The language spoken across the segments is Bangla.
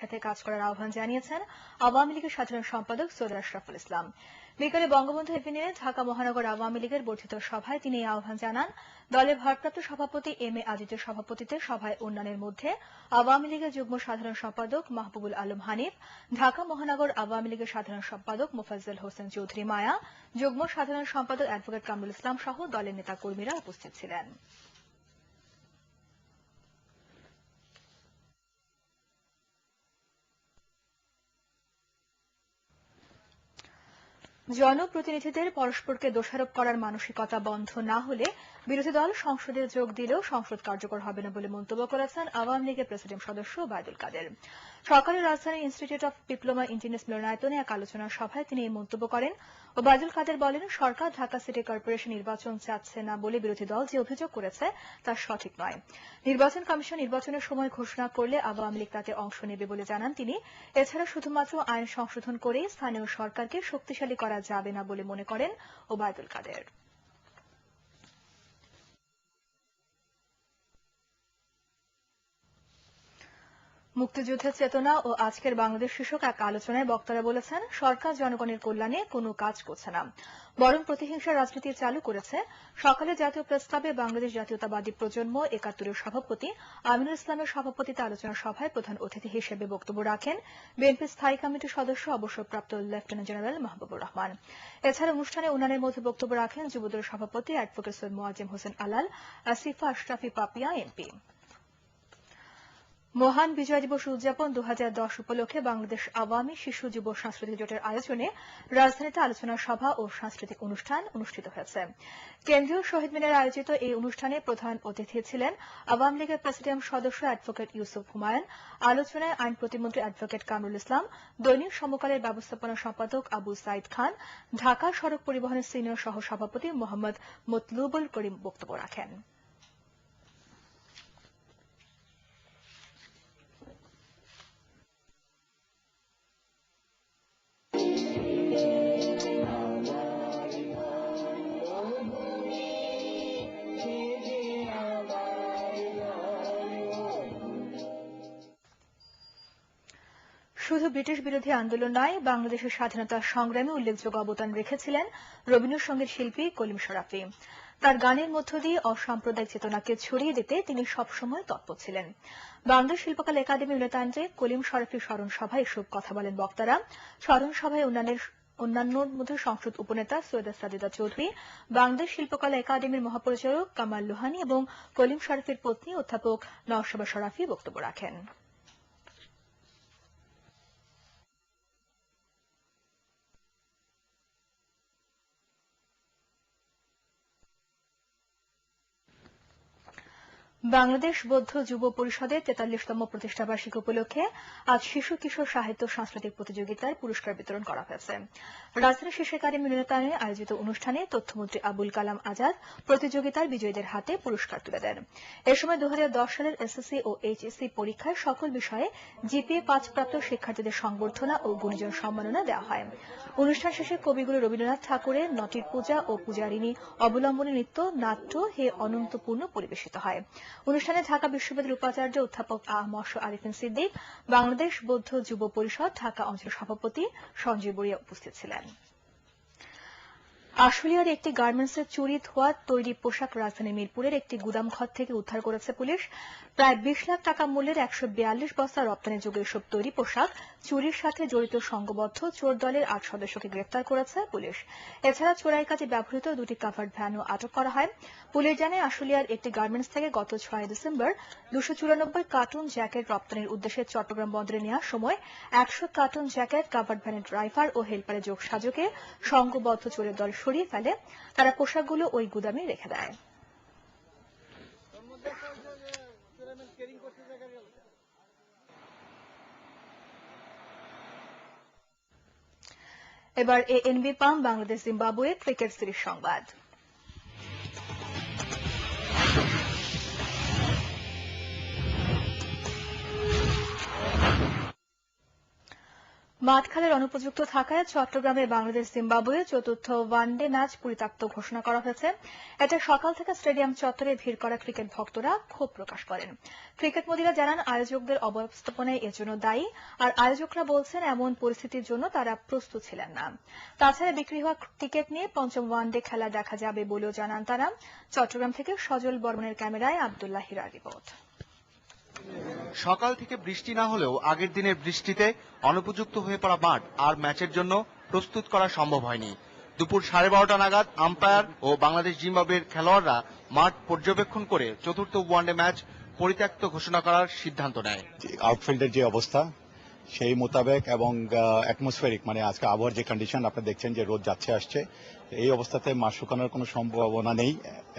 সাথে কাজ করার আহ্বান জানিয়েছেন আওয়ামী লীগের সাধারণ সম্পাদক সৈয়দ আশরাফুল ইসলাম। বিকেলে বঙ্গবন্ধু এভিনিউয়ে ঢাকা মহানগর আওয়ামী লীগের বর্ধিত সভায় তিনি এই আহ্বান জানান। দলের ভারপ্রাপ্ত সভাপতি এম এ আজিজের সভাপতিত্বে সভায় অন্যান্যের মধ্যে আওয়ামী লীগের যুগ্ম সাধারণ সম্পাদক মাহবুবুল আলম হানিফ, ঢাকা মহানগর আওয়ামী লীগের সাধারণ সম্পাদক মোফাজ্জল হোসেন চৌধুরী মায়া, যুগ্ম সাধারণ সম্পাদক অ্যাডভোকেট কামরুল ইসলাম সহ দলের নেতাকর্মীরা উপস্থিত ছিলেন। জনপ্রতিনিধিদের পরস্পরকে দোষারোপ করার মানসিকতা বন্ধ না হলে বিরোধী দল সংসদে যোগ দিলেও সংসদ কার্যকর হবে না বলে মন্তব্য করেছেন আওয়ামী লীগের প্রেসিডিয়াম সদস্য ওবায়দুল কাদের। সকালে রাজধানীর ইনস্টিটিউট অব ডিপ্লোমা ইঞ্জিনিয়ার্স মিলনায়তনে এক আলোচনা সভায় তিনি এই মন্তব্য করেন। ওবায়দুল কাদের বলেন, সরকার ঢাকা সিটি কর্পোরেশন নির্বাচন চাচ্ছে না বলে বিরোধী দল যে অভিযোগ করেছে তা সঠিক নয়। নির্বাচন কমিশন নির্বাচনের সময় ঘোষণা করলে আওয়ামী লীগ তাতে অংশ নেবে বলে জানান তিনি। এছাড়া শুধুমাত্র আইন সংশোধন করে স্থানীয় সরকারকে শক্তিশালী করা যাবে না বলে মনে করেন ওবায়দুল কাদের। মুক্তিযুদ্ধের চেতনা ও আজকের বাংলাদেশ শীর্ষক এক আলোচনায় বক্তারা বলেছেন, সরকার জনগণের কল্যাণে কোনো কাজ করছে না, বরং প্রতিহিংসার রাজনীতি চালু করেছে। সকালে জাতীয় প্রেসক্লাবে বাংলাদেশ জাতীয়তাবাদী প্রজন্ম ৭১-এর সভাপতি আমিনুল ইসলামের সভাপতিত্বে আলোচনা সভায় প্রধান অতিথি হিসেবে বক্তব্য রাখেন বিএনপি স্থায়ী কমিটির সদস্য অবসরপ্রাপ্ত লেফটেন্যান্ট জেনারেল মাহবুবুর রহমান। এছাড়া অনুষ্ঠানে অন্যান্যের মধ্যে বক্তব্য রাখেন যুবদলের সভাপতি অ্যাডভোকেট সৈয়দ মোয়াজ্জেম হোসেন আলাল, আসিফা আশরাফি পাপিয়া এমপি। মহান বিজয় দিবস উদযাপন ২০১০ উপলক্ষে বাংলাদেশ আওয়ামী শিশু যুব সাংস্কৃতিক জোটের আয়োজনে রাজধানীতে আলোচনা সভা ও সাংস্কৃতিক অনুষ্ঠান অনুষ্ঠিত হয়েছে। কেন্দ্রীয় শহীদ মিনারে আয়োজিত এই অনুষ্ঠানে প্রধান অতিথি ছিলেন আওয়ামী লীগের প্রেসিডিয়াম সদস্য অ্যাডভোকেট ইউসুফ হুমায়ুন। আলোচনায় আইন প্রতিমন্ত্রী অ্যাডভোকেট কামরুল ইসলাম, দৈনিক সমকালের ব্যবস্থাপনা সম্পাদক আবু সাইদ খান, ঢাকা সড়ক পরিবহনের সিনিয়র সহ সভাপতি মোহাম্মদ মতলুবুল করিম বক্তব্য রাখেন। শুধু ব্রিটিশ বিরোধী আন্দোলন নয়, বাংলাদেশের স্বাধীনতা সংগ্রামে উল্লেখযোগ্য অবদান রেখেছিলেন রবীন্দ্রসঙ্গীত শিল্পী কলিম শরাফী। তার গানের মধ্য দিয়ে অসাম্প্রদায়িক চেতনাকে ছড়িয়ে দিতে তিনি সবসময় তৎপর ছিলেন। বাংলাদেশ শিল্পকলা একাডেমি মিলনায়তনে কলিম শরাফী স্মরণ সভায় এসব কথা বলেন বক্তারা। স্মরণ সভায় অন্যান্যর মধ্যে সংসদ উপনেতা সৈয়দা সাজিদা চৌধুরী, বাংলাদেশ শিল্পকলা একাডেমির মহাপরিচালক কামাল লোহানী এবং কলিম শরাফীর পত্নী অধ্যাপক নওশাবা শরাফী বক্তব্য রাখেন। বাংলাদেশ বৌদ্ধ যুব পরিষদের ৪৩তম প্রতিষ্ঠাবার্ষিকী উপলক্ষে আজ শিশু কিশোর সাহিত্য সাংস্কৃতিক প্রতিযোগিতার পুরস্কার বিতরণ করা হয়েছে। রাজধানী শিশু একাডেমি মিলনায়তনে আয়োজিত অনুষ্ঠানে তথ্যমন্ত্রী আবুল কালাম আজাদ প্রতিযোগিতার বিজয়ীদের হাতে পুরস্কার তুলে দেন। এ সময় ২০১০ সালের এসএসসি ও এইচএসসি পরীক্ষায় সকল বিষয়ে জিপিএ ৫ প্রাপ্ত শিক্ষার্থীদের সংবর্ধনা ও গুণীজন সম্মাননা দেওয়া হয়। অনুষ্ঠান শেষে কবিগুরু রবীন্দ্রনাথ ঠাকুরের নটির পূজা ও পূজারিণী অবলম্বনে নৃত্য নাট্য হে অনন্তপূর্ণ পরিবেশিত হয়। অনুষ্ঠানে ঢাকা বিশ্ববিদ্যালয়ের উপাচার্য অধ্যাপক মশ আরিফিন সিদ্দিক, বাংলাদেশ বৌদ্ধ যুব পরিষদ ঢাকা অঞ্চল সভাপতি সঞ্জয় বড়িয়া উপস্থিত ছিলেন। আশুলিয়ার একটি গার্মেন্টসের চুরি ধোয়া তৈরি পোশাক রাজধানী মিরপুরের একটি গুদামঘর থেকে উদ্ধার করেছে পুলিশ। প্রায় ২০ লাখ টাকা মূল্যের ১৪২ বস্তা রপ্তানিযোগ্য এসব তৈরি পোশাক চুরির সাথে জড়িত সংঘবদ্ধ চোর দলের ৮ সদস্যকে গ্রেফতার করেছে পুলিশ। এছাড়া চোরাই কাজে ব্যবহৃত ২টি কাভার্ড ভ্যানও আটক করা হয়। পুলিশ জানায়, আশুলিয়ার একটি গার্মেন্টস থেকে গত ৬ ডিসেম্বর ২৯৪ কার্টুন জ্যাকেট রপ্তানির উদ্দেশ্যে চট্টগ্রাম বন্দরে নেওয়ার সময় ১০০ কার্টুন জ্যাকেট কাভার্ড ভ্যানের ড্রাইভার ও হেলপারের যোগসাজশে সংঘবদ্ধ চোরের দল সরিয়ে ফেলে। তারা পোশাকগুলো ওই গুদামে রেখে দেয়। এবার এএনবি পাম বাংলাদেশ জিম্বাবুয়ে ক্রিকেট সিরিজ সংবাদ। মাঠ খেলার অনুপযুক্ত থাকায় চট্টগ্রামে বাংলাদেশ জিম্বাবুয়ে চতুর্থ ওয়ানডে ম্যাচ পরিত্যক্ত ঘোষণা করা হয়েছে। এতে সকাল থেকে স্টেডিয়াম চত্বরে ভিড় করা ক্রিকেট ভক্তরা ক্ষোভ প্রকাশ করেন। ক্রিকেট মন্ত্রীরা জানান আয়োজকদের অব্যবস্থাপনাই এর জন্য দায়ী, আর আয়োজকরা বলছেন এমন পরিস্থিতির জন্য তারা প্রস্তুত ছিলেন না। তাছাড়া বিক্রি হওয়া টিকিট নিয়ে পঞ্চম ওয়ানডে খেলা দেখা যাবে বলেও জানান তারা। চট্টগ্রাম থেকে সজল বর্মনের ক্যামেরায় আব্দুল্লাহ হীরার রিপোর্ট। সকাল থেকে বৃষ্টি না হলেও আগের দিনের বৃষ্টিতে অনুপযুক্ত হয়ে পড়া মাঠ আর ম্যাচের জন্য প্রস্তুত করা সম্ভব হয়নি। দুপুর 12:30 নাগাদ আম্পায়ার ও বাংলাদেশ জিম্বাবুয়ের খেলোয়াড়রা মাঠ পর্যবেক্ষণ করে চতুর্থ ওয়ানডে ম্যাচ পরিত্যক্ত ঘোষণা করার সিদ্ধান্ত নেয়। আউটফিল্ডের যে অবস্থা সেই মোতাবেক এবং অ্যাটমসফেরিক মানে আজকে আবহাওয়ার যে কন্ডিশন আপনি দেখছেন যে রোদ যাচ্ছে আসছে, এই অবস্থাতে মাঠ শুকানোর কোনো সম্ভাবনা নেই,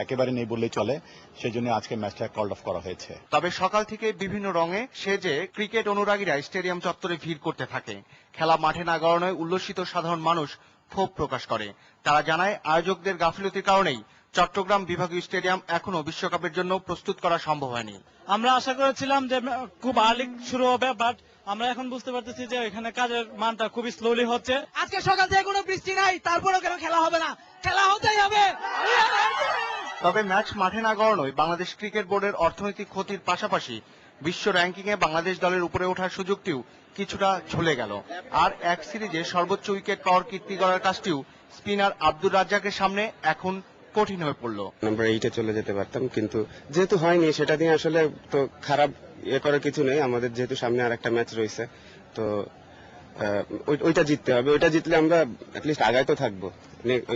একেবারে নেই বললেই চলে। সেই জন্য আজকে ম্যাচটা কল অফ করা হয়েছে। তবে সকাল থেকে বিভিন্ন রঙে সেজে ক্রিকেট অনুরাগীরা স্টেডিয়াম চত্বরে ভিড় করতে থাকে। খেলা মাঠে না গড়ানোয় উল্লসিত সাধারণ মানুষ ক্ষোভ প্রকাশ করে। তারা জানায় আয়োজকদের গাফিলতির কারণেই চট্টগ্রাম বিভাগীয় স্টেডিয়াম এখনো বিশ্বকাপের জন্য প্রস্তুত করা সম্ভব হয়নি। আমরা আশা করেছিলাম যে খুব আর্লি শুরু হবে, বাট আমরা এখন বুঝতে পারতেছি যে এখানে কাজের মানটা খুবই স্লোলি হচ্ছে। আজকে সকাল থেকে কোনো বৃষ্টি নাই, তারপরেও কেন খেলা হবে না? খেলা হতেই হবে। তবে ম্যাচ মাঠে না গড়ানোয় বাংলাদেশ ক্রিকেট বোর্ডের অর্থনৈতিক ক্ষতির পাশাপাশি বিশ্ব র্যাঙ্কিংয়ে বাংলাদেশ দলের উপরে ওঠার সুযোগটিও কিছুটা ঝুলে গেল। আর এক সিরিজে সর্বোচ্চ উইকেট পাওয়ার কীর্তি গড়ার কাজটিও স্পিনার আব্দুর রাজ্জাকের সামনে এখন কঠিন হয়ে পড়লো। নাম্বার 8-এ চলে যেতে পারতাম, কিন্তু যেহেতু হয়নি সেটা নিয়ে আসলে তো খারাপ করার কিছু নেই। আমাদের যেহেতু সামনে আর একটা ম্যাচ রয়েছে, তো ওইটা জিততে হবে। ওইটা জিতলে আমরা অ্যাটলিস্ট আগায় তো থাকবো।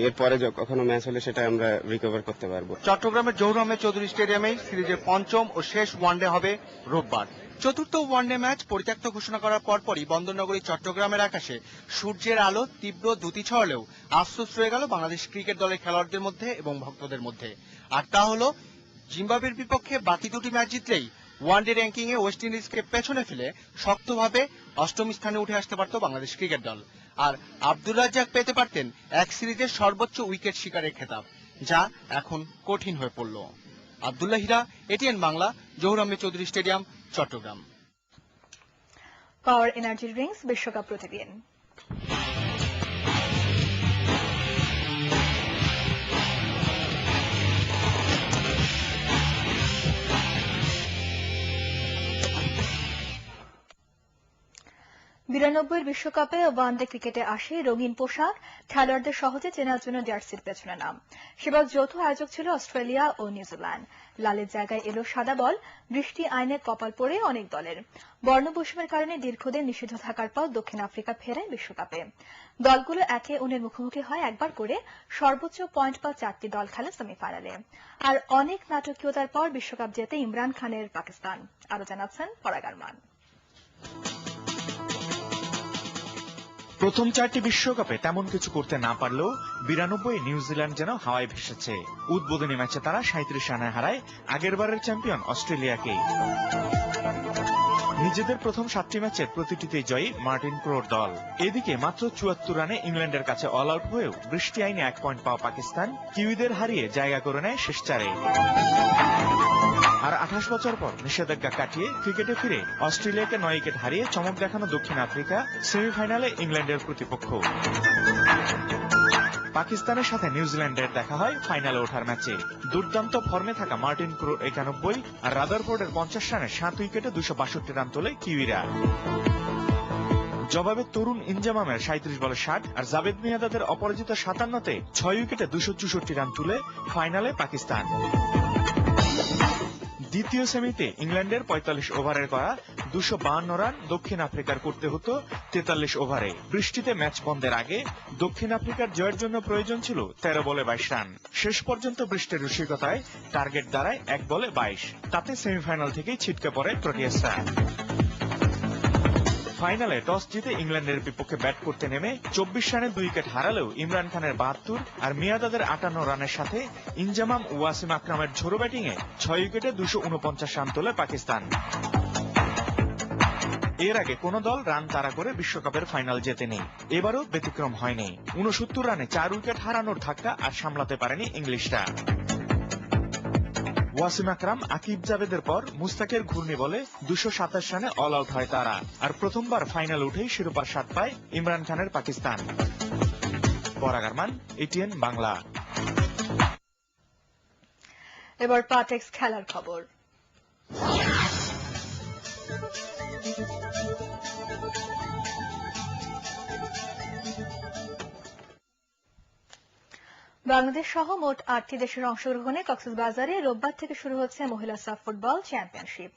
এরপরে কখনো ম্যাচ হলে সেটা আমরা রিকভার করতে পারবো। চট্টগ্রামের জহুর আহমেদ চৌধুরী স্টেডিয়ামে সিরিজের পঞ্চম ও শেষ ওয়ানডে হবে রোববার। চতুর্থ ওয়ানডে ম্যাচ পরিত্যক্ত ঘোষণা করার পরপরই বন্দরনগরী চট্টগ্রামের আকাশে সূর্যের আলো তীব্র দ্যুতি ছড়ালেও আফসোস রয়ে গেল বাংলাদেশ ক্রিকেট দলের খেলোয়াড়দের মধ্যে এবং ভক্তদের মধ্যে। আর তা হলো জিম্বাবুয়ের বিপক্ষে বাকি দুটি ম্যাচ জিতলেই ওয়ানডে র্যাঙ্কিং এ ওয়েস্ট ইন্ডিজকে পেছনে ফেলে শক্তভাবে অষ্টম স্থানে উঠে আসতে পারত বাংলাদেশ ক্রিকেট দল। আর আব্দুর রাজ্জাক পেতে পারতেন এক সিরিজের সর্বোচ্চ উইকেট শিকারের খেতাব, যা এখন কঠিন হয়ে পড়ল। Abdullah Hira, ATN Bangla, Zahur Ahmed Chowdhury stadium, Chittagong. Power energy drinks বিশ্বকাপ প্রতিদিন। বিশ্বকাপে ওয়ানডে ক্রিকেটে আসে রঙিন পোশাক, খেলোয়াড়দের সহজে চেনার জন্য জার্সির পেছনে নাম। সেবার যৌথ আয়োজক ছিল অস্ট্রেলিয়া ও নিউজিল্যান্ড। লালের জায়গায় এলো সাদা বল, বৃষ্টি আইনে কপাল পড়ে অনেক দলের। বর্ণবৈষম্যের কারণে দীর্ঘদিন নিষিদ্ধ থাকার পর দক্ষিণ আফ্রিকা ফেরায় বিশ্বকাপে। দলগুলো একে অন্যের মুখোমুখি হয় একবার করে, সর্বোচ্চ পয়েন্ট পাওয়া 4টি দল খেলে সেমিফাইনালে। আর অনেক নাটকীয়তার পর বিশ্বকাপ জেতে ইমরান খানের পাকিস্তান। আরো জানাচ্ছেন ফরাগ আরমান। প্রথম 4টি বিশ্বকাপে তেমন কিছু করতে না পারলেও 92 নিউজিল্যান্ড যেন হাওয়ায় ভেসেছে। উদ্বোধনী ম্যাচে তারা 37 রানে হারায় আগেরবারের চ্যাম্পিয়ন অস্ট্রেলিয়াকে। নিজেদের প্রথম 7টি ম্যাচের প্রতিটিতেই জয়ী মার্টিন ক্রোর দল। এদিকে মাত্র 74 রানে ইংল্যান্ডের কাছে অল আউট হয়েও বৃষ্টি আইনে 1 পয়েন্ট পাওয়া পাকিস্তান কিউইদের হারিয়ে জায়গা করে নেয় শেষ চারে। আর 28 বছর পর নিষেধাজ্ঞা কাটিয়ে ক্রিকেটে ফিরে অস্ট্রেলিয়াকে 9 উইকেট হারিয়ে চমক দেখানো দক্ষিণ আফ্রিকা সেমিফাইনালে ইংল্যান্ডের প্রতিপক্ষ। পাকিস্তানের সাথে নিউজিল্যান্ডের দেখা হয় ফাইনালে ওঠার ম্যাচে। দুর্দান্ত ফর্মে থাকা মার্টিন ক্রো 91 আর রাদারফোর্ডের 50 রানে 7 উইকেটে 262 রান তোলে কিউইরা। জবাবে তরুণ ইনজামামের 37 বলে 60 আর জাভেদ মিয়াঁদাদের অপরাজিত 57-তে 6 উইকেটে 264 রান তুলে ফাইনালে পাকিস্তান। দ্বিতীয় সেমিতে ইংল্যান্ডের 45 ওভারের করা 252 রান দক্ষিণ আফ্রিকার করতে হতো 43 ওভারে। বৃষ্টিতে ম্যাচ বন্ধের আগে দক্ষিণ আফ্রিকার জয়ের জন্য প্রয়োজন ছিল 13 বলে 22 রান। শেষ পর্যন্ত বৃষ্টির রসিকতায় টার্গেট দাঁড়ায় 1 বলে 22। তাতে সেমিফাইনাল থেকেই ছিটকে পড়ে প্রোটিয়াসরা। ফাইনালে টস জিতে ইংল্যান্ডের বিপক্ষে ব্যাট করতে নেমে 24 রানে 2 উইকেট হারালেও ইমরান খানের 72 আর মিয়াঁদাদের 58 রানের সাথে ইনজামাম ও ওয়াসিম আকরামের ঝোড়ো ব্যাটিংয়ে 6 উইকেটে 249 রান তোলে পাকিস্তান। এর আগে কোন দল রান তাড়া করে বিশ্বকাপের ফাইনাল জেতেনি, এবারও ব্যতিক্রম হয়নি। 69 রানে 4 উইকেট হারানোর ধাক্কা আর সামলাতে পারেনি ইংলিশরা। ওয়াসিম আকরাম, আকিব জাভেদের পর মুস্তাকের ঘূর্ণি বলে 227 রানে অল আউট হয় তারা। আর প্রথমবার ফাইনাল উঠেই শিরোপার স্বাদ পায় ইমরান খানের পাকিস্তান। পরাগ আরমান, ATN বাংলা। এবার পাটেক্স খেলার খবর। বাংলাদেশ সহ মোট 8টি দেশের অংশগ্রহণে কক্সবাজারে রোববার থেকে শুরু হচ্ছে মহিলা সাফ ফুটবল চ্যাম্পিয়নশিপ।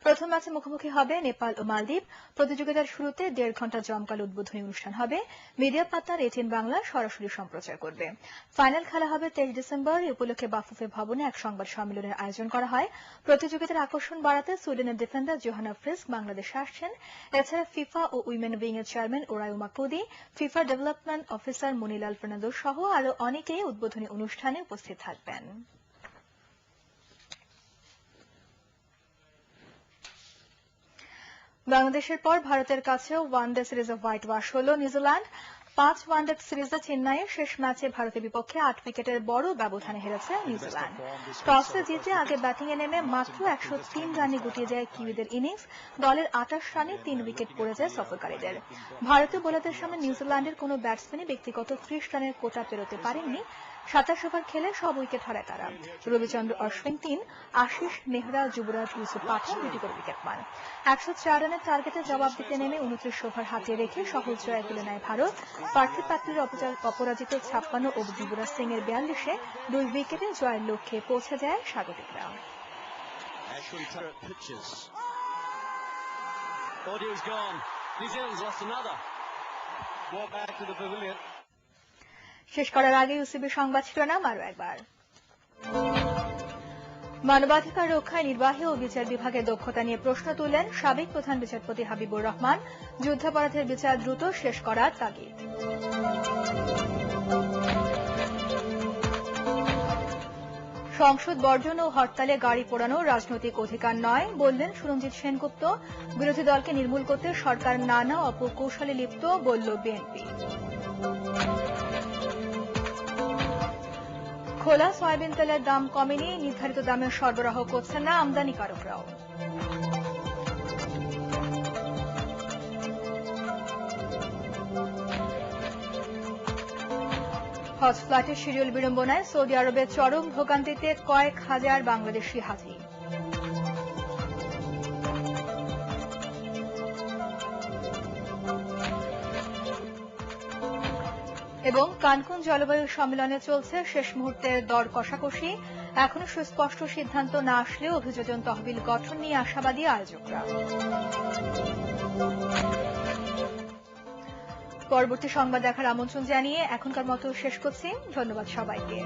প্রথম ম্যাচে মুখোমুখি হবে নেপাল ও মালদ্বীপ। প্রতিযোগিতার শুরুতে 1.5 ঘণ্টা জমকালো উদ্বোধনী অনুষ্ঠান হবে। মিডিয়া পার্টনার ATN বাংলা সরাসরি সম্প্রচার করবে। ফাইনাল খেলা হবে 23 ডিসেম্বর। এ উপলক্ষে বাফুফে ভবনে এক সংবাদ সম্মেলনের আয়োজন করা হয়। প্রতিযোগিতার আকর্ষণ বাড়াতে সুইডেনের ডিফেন্ডার জোহানা ফ্রিস্ক বাংলাদেশে আসছেন। এছাড়া ফিফা ও উইমেন উইং এর chairman Worawi Makudi, FIFA development officer Manilal Fernando সহ আরো অনেকেই উদ্বোধনী অনুষ্ঠানে উপস্থিত থাকবেন। বাংলাদেশের পর ভারতের কাছেও ওয়ানডে সিরিজে হোয়াইট ওয়াশ হল নিউজিল্যান্ড। 5 ওয়ানডে সিরিজে চেন্নাইয়ে শেষ ম্যাচে ভারতের বিপক্ষে 8 উইকেটের বড় ব্যবধানে হেরেছে নিউজিল্যান্ড। টসে জিতে আগে ব্যাটিংয়ে নেমে মাত্র 103 রানে গুটিয়ে যায় কিউইদের ইনিংস। দলের 28 রানে 3 উইকেট পড়ে যায় সফরকারীদের। ভারতীয় বোলারদের সামনে নিউজিল্যান্ডের কোনো ব্যাটসম্যানই ব্যক্তিগত 30 রানের কোটা পেরোতে পারেননি। 27 ওভার খেলে সব উইকেট হারায় তারা। রবিচন্দ্র অশ্বিন 3, আশিস নেহরা, যুবরাজ ইউসুফ পাঠান 2টি করে উইকেট পান। 104 রানের টার্গেটে জবাব দিতে নেমে 29 ওভার হাতে রেখে সহজ জয় তুলে নেয় ভারত। পার্থিব পাত্রের অপরাজিত 56 ও যুবরাজ সিং এর 42-এ 2 উইকেটে জয়ের লক্ষ্যে পৌঁছে যায় স্বাগতিকরা। শেষ করার আগে ইউসিবি সংবাদ শিরোনাম আরো একবার। মানবাধিকার রক্ষায় নির্বাহী ও বিচার বিভাগের দক্ষতা নিয়ে প্রশ্ন তুললেন সাবেক প্রধান বিচারপতি হাবিবুর রহমান। যুদ্ধাপরাধের বিচার দ্রুত শেষ করার তাগিদ। সংসদ বর্জন ও হরতালে গাড়ি পোড়ানো রাজনৈতিক অধিকার নয় বললেন সুরঞ্জিত সেনগুপ্ত। বিরোধী দলকে নির্মূল করতে সরকার নানা অপকৌশলে লিপ্ত বলল বিএনপি। খোলা সয়াবিন তেলের দাম কমেনি, নির্ধারিত দামে সরবরাহ করছেন না আমদানিকারকরাও। হজ ফ্লাইটের শিডিউল বিড়ম্বনায় সৌদি আরবে চরম ভোগান্তিতে কয়েক হাজার বাংলাদেশি হাজি। এবং কানকুন জলবায়ু সম্মেলনে চলছে শেষ মুহূর্তের দর কষাকষি। এখনো সুস্পষ্ট সিদ্ধান্ত না আসলেও অভিযোজন তহবিল গঠন নিয়ে আশাবাদী আয়োজকরা। পরবর্তী সংবাদ দেখার আমন্ত্রণ জানিয়ে এখনকার মতো শেষ করছি। ধন্যবাদ সবাইকে।